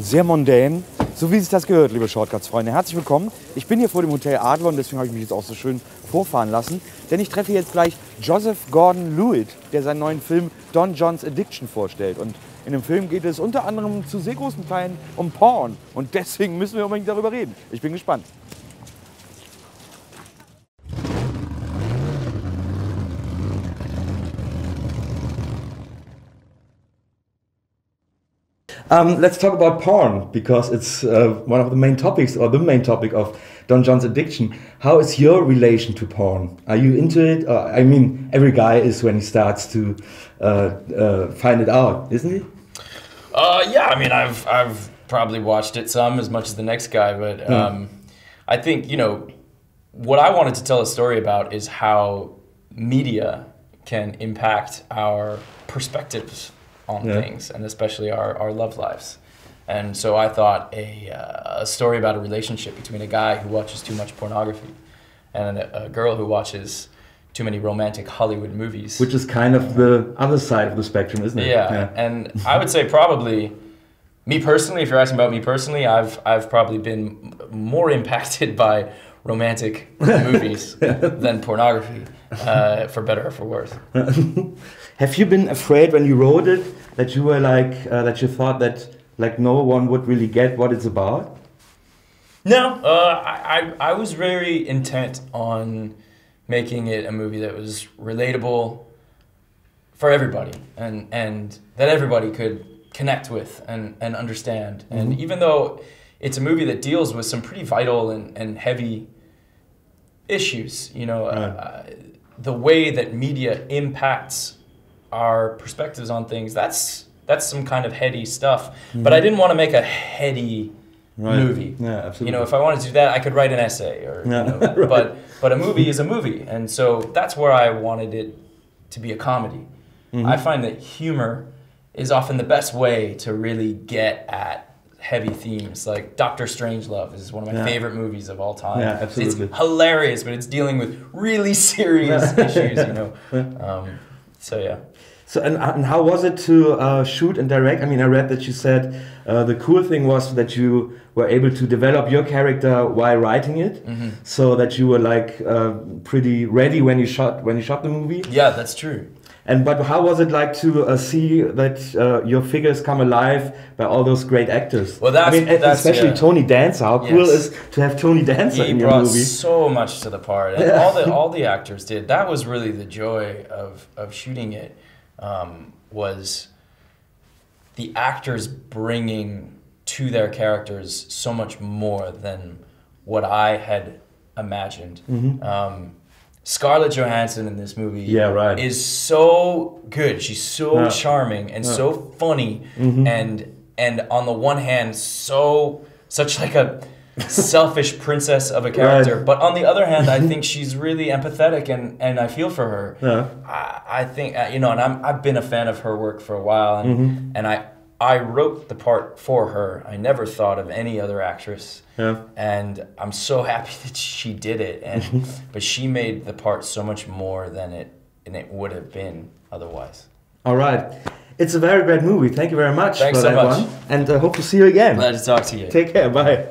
sehr mondän, so wie sich das gehört, liebe Shortcuts-Freunde. Herzlich willkommen. Ich bin hier vor dem Hotel Adlon, deswegen habe ich mich jetzt auch so schön vorfahren lassen. Denn ich treffe jetzt gleich Joseph Gordon-Levitt, der seinen neuen Film Don John's Addiction vorstellt. Und in dem Film geht es unter anderem zu sehr großen Teilen um Porn. Und deswegen müssen wir unbedingt darüber reden. Ich bin gespannt. Let's talk about porn, because it's one of the main topics, or the main topic of Don John's Addiction. How is your relation to porn? Are you into it? I mean, every guy is when he starts to find it out, isn't he? Yeah, I mean, I've probably watched it some, as much as the next guy, but I think, you know, what I wanted to tell a story about is how media can impact our perspectives on things, and especially our love lives. And so I thought a story about a relationship between a guy who watches too much pornography and a girl who watches too many romantic Hollywood movies. Which is kind of the other side of the spectrum, isn't it? Yeah. And I would say probably, me personally, if you're asking about me personally, I've probably been more impacted by romantic movies than pornography, for better or for worse. Have you been afraid when you wrote it that you were like that you thought that like no one would really get what it's about? No, I was very intent on making it a movie that was relatable for everybody, and that everybody could connect with and understand. Mm-hmm. And even though it's a movie that deals with some pretty vital and heavy issues, you know, the way that media impacts our perspectives on things, that's some kind of heady stuff. Mm-hmm. But I didn't want to make a heady movie. Yeah, absolutely. You know, if I wanted to do that, I could write an essay, or you know, but a movie is a movie, and so that's where I wanted it to be a comedy. Mm-hmm. I find that humor is often the best way to really get at heavy themes. Like Dr. Strangelove is one of my favorite movies of all time. Yeah, absolutely. It's hilarious, but it's dealing with really serious issues, you know. So yeah. So and how was it to shoot and direct? I mean, I read that you said the cool thing was that you were able to develop your character while writing it, so that you were like pretty ready when you shot the movie. Yeah, that's true. But how was it like to see that your figures come alive by all those great actors? Well, that's especially Tony Danza. How cool is to have Tony Danza in your movie? He brought so much to the part, and all the actors did. That was really the joy of shooting it. Was the actors bringing to their characters so much more than what I had imagined. Mm-hmm. Scarlett Johansson in this movie is so good. She's so charming and so funny, and on the one hand, such like a selfish princess of a character, but on the other hand, I think she's really empathetic, and I feel for her. I think, you know, and I've been a fan of her work for a while, and I wrote the part for her. I never thought of any other actress, and I'm so happy that she did it. But she made the part so much more than it would have been otherwise. All right. It's a very great movie. Thank you very much for that one. And I hope to see you again. Glad to talk to you. Take care. Bye.